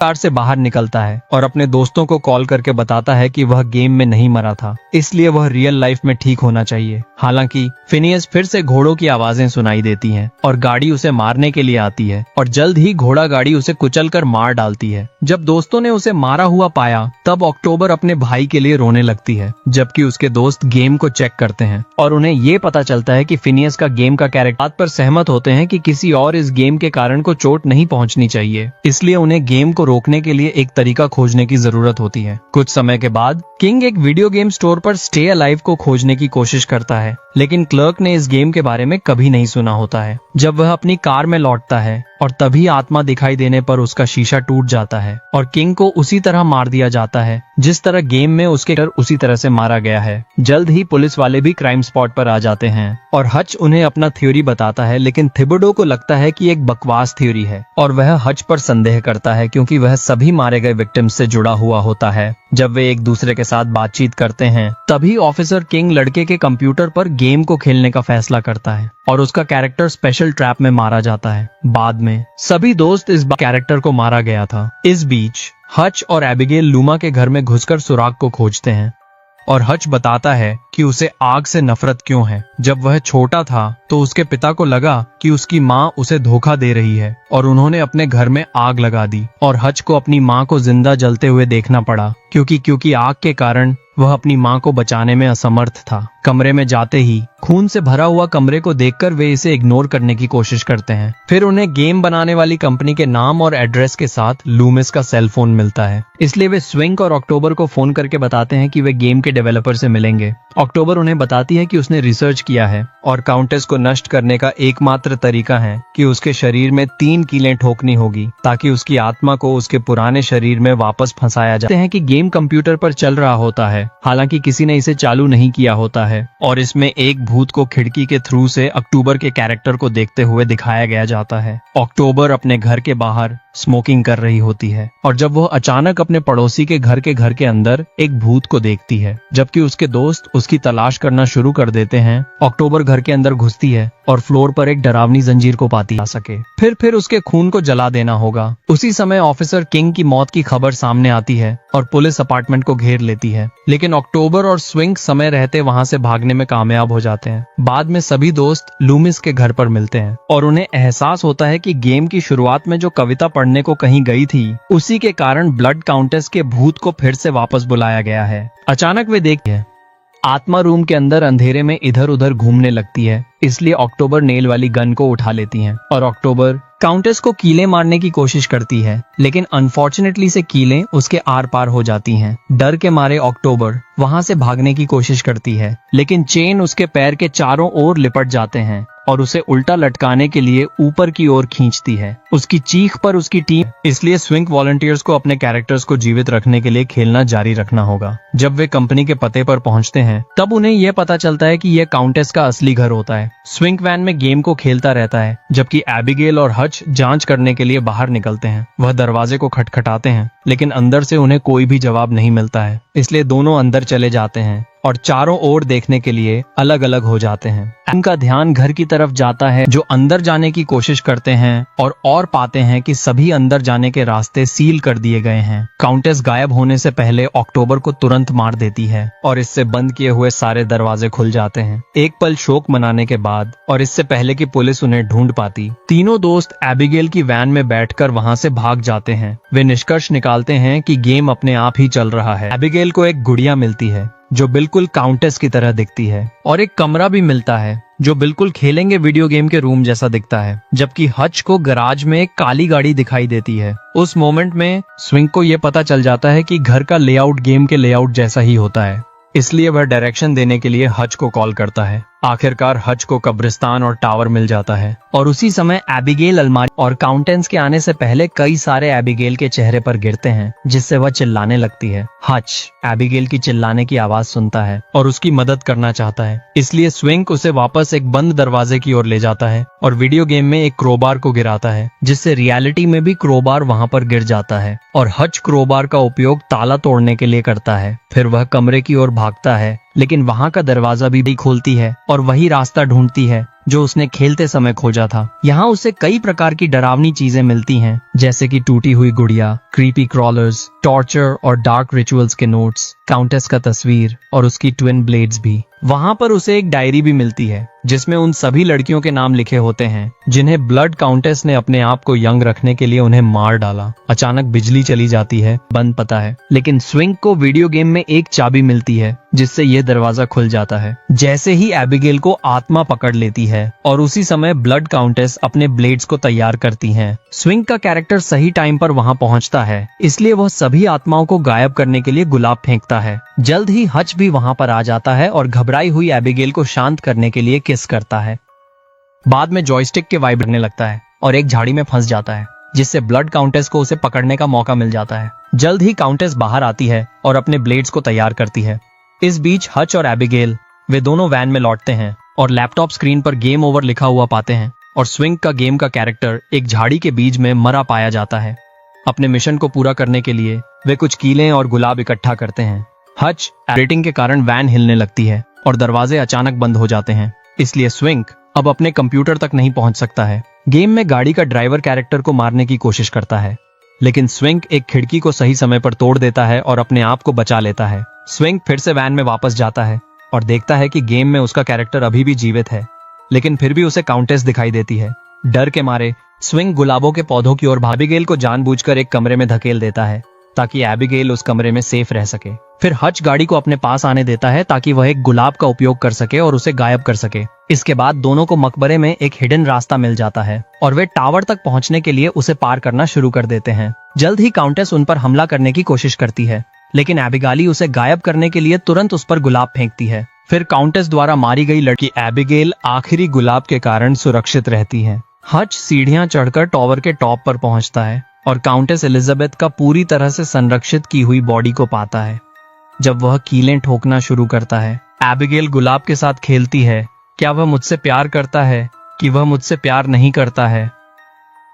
Car से बाहर निकलता है और अपने दोस्तों को कॉल करके बताता है कि वह गेम में नहीं मरा था, इसलिए वह रियल लाइफ में ठीक होना चाहिए। हालांकि फिनियस फिर से घोड़ों की आवाजें सुनाई देती हैं और गाड़ी उसे मारने के लिए आती है और जल्द ही घोड़ा गाड़ी उसे कुचलकर मार डालती है। जब दोस्तों ने उसे मारा हुआ पाया तब अक्टूबर अपने भाई के लिए रोने लगती है, जबकि उसके दोस्त गेम को चेक करते हैं और उन्हें ये पता चलता है कि फिनियस का गेम का कैरेक्टर बात पर सहमत होते हैं कि किसी और इस गेम के कारण को चोट नहीं पहुंचनी चाहिए, इसलिए उन्हें गेम को रोकने के लिए एक तरीका खोजने की जरूरत होती है। कुछ समय के बाद किंग एक वीडियो गेम स्टोर पर स्टे अलाइव को खोजने की कोशिश करता है, लेकिन क्लर्क ने इस गेम के बारे में कभी नहीं सुना होता है। जब वह अपनी कार में लौटता है और तभी आत्मा दिखाई देने पर उसका शीशा टूट जाता है और किंग को उसी तरह मार दिया जाता है जिस तरह गेम में उसके उसी तरह से मारा गया है। जल्द ही पुलिस वाले भी क्राइम स्पॉट पर आ जाते हैं और हच उन्हें अपना थ्योरी बताता है, लेकिन थिबोडो को लगता है कि एक बकवास थ्योरी है और वह हच पर संदेह करता है क्योंकि वह सभी मारे गए विक्टिम्स से जुड़ा हुआ होता है। जब वे एक दूसरे के साथ बातचीत करते हैं तभी ऑफिसर किंग लड़के के कंप्यूटर पर गेम को खेलने का फैसला करता है और उसका कैरेक्टर स्पेशल ट्रैप में मारा जाता है। बाद में सभी दोस्त इस कैरेक्टर को मारा गया था। इस बीच हच और एबिगेल लूमा के घर में घुसकर सुराग को खोजते हैं और हच बताता है कि उसे आग से नफरत क्यों है। जब वह छोटा था तो उसके पिता को लगा कि उसकी माँ उसे धोखा दे रही है और उन्होंने अपने घर में आग लगा दी और हच को अपनी माँ को जिंदा जलते हुए देखना पड़ा क्योंकि आग के कारण वह अपनी माँ को बचाने में असमर्थ था। कमरे में जाते ही खून से भरा हुआ कमरे को देखकर वे इसे इग्नोर करने की कोशिश करते हैं। फिर उन्हें गेम बनाने वाली कंपनी के नाम और एड्रेस के साथ लूमिस का सेल फोन मिलता है, इसलिए वे स्विंग और अक्टूबर को फोन करके बताते हैं कि वे गेम के डेवलपर से मिलेंगे। अक्टूबर उन्हें बताती है कि उसने रिसर्च किया है और काउंटेस को नष्ट करने का एकमात्र तरीका है कि उसके शरीर में 3 कीलें ठोकनी होगी ताकि उसकी आत्मा को उसके पुराने शरीर में वापस फंसाया जाए। हैं कि गेम कंप्यूटर पर चल रहा होता है, हालांकि किसी ने इसे चालू नहीं किया होता है और इसमें एक भूत को खिड़की के थ्रू से अक्टूबर के कैरेक्टर को देखते हुए दिखाया गया जाता है। अक्टूबर अपने घर के बाहर स्मोकिंग कर रही होती है और जब वह अचानक अपने पड़ोसी के घर के अंदर एक भूत को देखती है, जबकि उसके दोस्त उसकी तलाश करना शुरू कर देते हैं। अक्टूबर घर के अंदर घुसती है और फ्लोर पर एक डरावनी जंजीर को पाती आ सके, फिर उसके खून को जला देना होगा। उसी समय ऑफिसर किंग की मौत की खबर सामने आती है और पुलिस अपार्टमेंट को घेर लेती है, लेकिन अक्टूबर और स्विंग समय रहते वहां से भागने में कामयाब हो जाते हैं। बाद में सभी दोस्त लूमिस के घर पर मिलते हैं और उन्हें एहसास होता है कि गेम की शुरुआत में जो कविता पढ़ने को कहीं गई थी उसी के कारण ब्लड काउंटेस के भूत को फिर से वापस बुलाया गया है। अचानक वे देखते हैं आत्मा रूम के अंदर अंधेरे में इधर उधर घूमने लगती है, इसलिए अक्टूबर नेल वाली गन को उठा लेती हैं और अक्टूबर काउंटेस को कीलें मारने की कोशिश करती है, लेकिन अनफॉर्चुनेटली से कीलें उसके आर पार हो जाती हैं। डर के मारे अक्टूबर वहां से भागने की कोशिश करती है, लेकिन चेन उसके पैर के चारों ओर लिपट जाते हैं और उसे उल्टा लटकाने के लिए ऊपर की ओर खींचती है। उसकी चीख पर उसकी टीम, इसलिए स्विंग वॉलंटियर्स को अपने कैरेक्टर्स को जीवित रखने के लिए खेलना जारी रखना होगा। जब वे कंपनी के पते पर पहुंचते हैं तब उन्हें यह पता चलता है कि यह काउंटेस का असली घर होता है। स्विंग वैन में गेम को खेलता रहता है, जबकि एबिगेल और हच जांच करने के लिए बाहर निकलते हैं। वह दरवाजे को खटखटाते हैं, लेकिन अंदर से उन्हें कोई भी जवाब नहीं मिलता है, इसलिए दोनों अंदर चले जाते हैं और चारों ओर देखने के लिए अलग अलग हो जाते हैं। उनका ध्यान घर की तरफ जाता है, जो अंदर जाने की कोशिश करते हैं और पाते हैं कि सभी अंदर जाने के रास्ते सील कर दिए गए हैं। काउंटेस गायब होने से पहले अक्टूबर को तुरंत मार देती है और इससे बंद किए हुए सारे दरवाजे खुल जाते हैं। एक पल शोक मनाने के बाद और इससे पहले कि पुलिस उन्हें ढूंढ पाती, तीनों दोस्त एबिगेल की वैन में बैठकर वहां से भाग जाते हैं। वे निष्कर्ष निकालते हैं कि गेम अपने आप ही चल रहा है। एबिगेल को एक गुड़िया मिलती है जो बिल्कुल काउंटेस की तरह दिखती है और एक कमरा भी मिलता है जो बिल्कुल खेलेंगे वीडियो गेम के रूम जैसा दिखता है, जबकि हच को गराज में एक काली गाड़ी दिखाई देती है। उस मोमेंट में स्विंग को यह पता चल जाता है कि घर का लेआउट गेम के लेआउट जैसा ही होता है, इसलिए वह डायरेक्शन देने के लिए हच को कॉल करता है। आखिरकार हच को कब्रिस्तान और टावर मिल जाता है और उसी समय एबिगेल अलमारी और काउंटेंस के आने से पहले कई सारे एबिगेल के चेहरे पर गिरते हैं, जिससे वह चिल्लाने लगती है। हच एबिगेल की चिल्लाने की आवाज सुनता है और उसकी मदद करना चाहता है, इसलिए स्विंग उसे वापस एक बंद दरवाजे की ओर ले जाता है और वीडियो गेम में एक क्रोबार को गिराता है, जिससे रियलिटी में भी क्रोबार वहां पर गिर जाता है और हच क्रोबार का उपयोग ताला तोड़ने के लिए करता है। फिर वह कमरे की ओर भागता है, लेकिन वहां का दरवाजा भी खोलती है और वही रास्ता ढूंढती है जो उसने खेलते समय खोजा था। यहाँ उसे कई प्रकार की डरावनी चीजें मिलती हैं, जैसे कि टूटी हुई गुड़िया, क्रीपी क्रॉलर्स, टॉर्चर और डार्क रिचुअल्स के नोट्स, काउंटेस का तस्वीर और उसकी ट्विन ब्लेड्स भी। वहाँ पर उसे एक डायरी भी मिलती है जिसमें उन सभी लड़कियों के नाम लिखे होते हैं जिन्हें ब्लड काउंटेस ने अपने आप को यंग रखने के लिए उन्हें मार डाला। अचानक बिजली चली जाती है, बंद पता है, लेकिन स्विंग को वीडियो गेम में एक चाबी मिलती है जिससे ये दरवाजा खुल जाता है। जैसे ही एबिगेल को आत्मा पकड़ लेती है और उसी समय ब्लड काउंटेस अपने ब्लेड्स को तैयार करती है। स्विंग का कैरेक्टर सही टाइम पर वहाँ पहुँचता है, इसलिए वह सभी आत्माओं को गायब करने के लिए गुलाब फेंकता है। जल्द ही हच भी वहाँ पर आ जाता है और घबराई हुई एबिगेल को शांत करने के लिए किस करता है। बाद में जॉयस्टिक के वाइब लगने लगता है और एक झाड़ी में फंस जाता है, जिससे ब्लड काउंटेस को उसे पकड़ने का मौका मिल जाता है। जल्द ही काउंटेस बाहर आती है और अपने ब्लेड्स को तैयार करती है। इस बीच हच और एबिगेल वे दोनों वैन में लौटते हैं और लैपटॉप स्क्रीन पर गेम ओवर लिखा हुआ पाते हैं और स्विंग का गेम का कैरेक्टर एक झाड़ी के बीच में मरा पाया जाता है। अपने मिशन को पूरा करने के लिए वे कुछ कीलें और गुलाब इकट्ठा करते हैं। हच रेटिंग के कारण वैन हिलने लगती है और दरवाजे अचानक बंद हो जाते हैं, इसलिए स्विंग अब अपने कंप्यूटर तक नहीं पहुंच सकता है। गेम में गाड़ी का ड्राइवर कैरेक्टर को मारने की कोशिश करता है, लेकिन स्विंग एक खिड़की को सही समय पर तोड़ देता है और अपने आप को बचा लेता है। स्विंग फिर से वैन में वापस जाता है और देखता है कि गेम में उसका कैरेक्टर अभी भी जीवित है, लेकिन फिर भी उसे काउंटेस दिखाई देती है। डर के मारे स्विंग गुलाबों के पौधों की ओर एबिगेल को जानबूझकर एक कमरे में धकेल देता है ताकि एबिगेल उस कमरे में सेफ रह सके। फिर हच गाड़ी को अपने पास आने देता है ताकि वह एक गुलाब का उपयोग कर सके और उसे गायब कर सके। इसके बाद दोनों को मकबरे में एक हिडन रास्ता मिल जाता है और वे टावर तक पहुंचने के लिए उसे पार करना शुरू कर देते हैं। जल्द ही काउंटेस उन पर हमला करने की कोशिश करती है, लेकिन एबिगाली उसे गायब करने के लिए तुरंत उस पर गुलाब फेंकती है। फिर काउंटेस द्वारा मारी गई लड़की एबिगेल आखिरी गुलाब के कारण सुरक्षित रहती है। हच सीढ़ियां चढ़कर टावर के टॉप पर पहुंचता है और काउंटेस एलिजाबेथ का पूरी तरह से संरक्षित की हुई बॉडी को पाता है। जब वह कीलें ठोकना शुरू करता है, एबिगेल गुलाब के साथ खेलती है, क्या वह मुझसे प्यार करता है कि वह मुझसे प्यार नहीं करता है,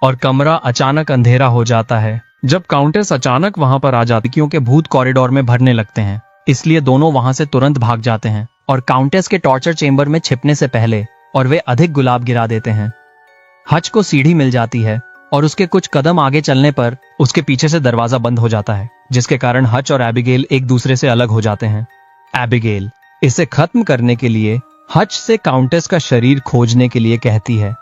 और कमरा अचानक अंधेरा हो जाता है। जब काउंटेस अचानक वहां पर आ जाती, क्योंकि भूत कॉरिडोर में भरने लगते हैं, इसलिए दोनों वहां से तुरंत भाग जाते हैं और काउंटेस के टॉर्चर चेंबर में छिपने से पहले और वे अधिक गुलाब गिरा देते हैं। हच को सीढ़ी मिल जाती है और उसके कुछ कदम आगे चलने पर उसके पीछे से दरवाजा बंद हो जाता है, जिसके कारण हच और एबिगेल एक दूसरे से अलग हो जाते हैं। एबिगेल इसे खत्म करने के लिए हच से काउंटेस का शरीर खोजने के लिए कहती है।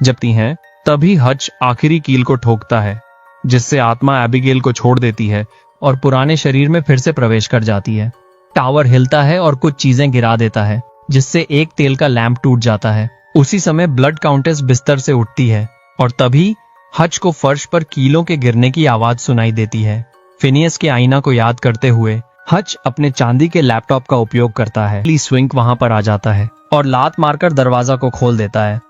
जबती है तभी हच आखिरी कील को ठोकता है, जिससे आत्मा एबिगेल को छोड़ देती है और पुराने शरीर में फिर से प्रवेश कर जाती है। टावर हिलता है और कुछ चीजें गिरा देता है, जिससे एक तेल का लैंप टूट जाता है। उसी समय ब्लड काउंटेस बिस्तर से उठती है और तभी हच को फर्श पर कीलों के गिरने की आवाज सुनाई देती है। फिनियस के आईना को याद करते हुए हच अपने चांदी के लैपटॉप का उपयोग करता है। स्विंग वहां पर आ जाता है और लात मारकर दरवाजा को खोल देता है।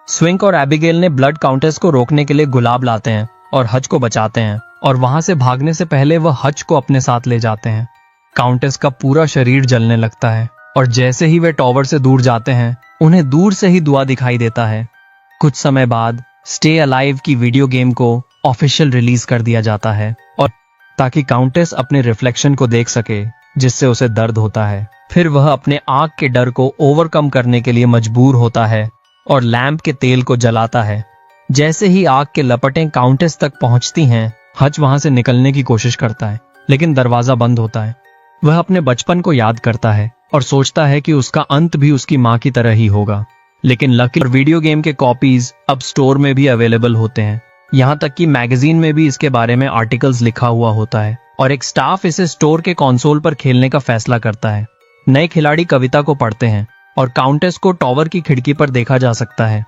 स्विंग और एबिगेल ने ब्लड काउंटेस को रोकने के लिए गुलाब लाते हैं और हच को बचाते हैं, और वहां से भागने से पहले वह हच को अपने साथ ले जाते हैं। काउंटेस का पूरा शरीर जलने लगता है और जैसे ही वे टावर से दूर जाते हैं, उन्हें दूर से ही धुआं दिखाई देता है। कुछ समय बाद स्टे अलाइव की वीडियो गेम को ऑफिशियल रिलीज कर दिया जाता है, और ताकि काउंटेस अपने रिफ्लेक्शन को देख सके, जिससे उसे दर्द होता है। फिर वह अपने आंख के डर को ओवरकम करने के लिए मजबूर होता है और लैंप के तेल को जलाता है। जैसे ही आग के लपटें काउंटेस तक पहुंचती हैं, हच वहां से निकलने की कोशिश करता है, लेकिन दरवाजा बंद होता है। वह अपने बचपन को याद करता है और सोचता है कि उसका अंत भी उसकी माँ की तरह ही होगा। लेकिन लकी वीडियो गेम के कॉपीज अब स्टोर में भी अवेलेबल होते हैं। यहाँ तक कि मैगजीन में भी इसके बारे में आर्टिकल्स लिखा हुआ होता है, और एक स्टाफ इसे स्टोर के कंसोल पर खेलने का फैसला करता है। नए खिलाड़ी कविता को पढ़ते हैं और काउंटेस को टावर की खिड़की पर देखा जा सकता है।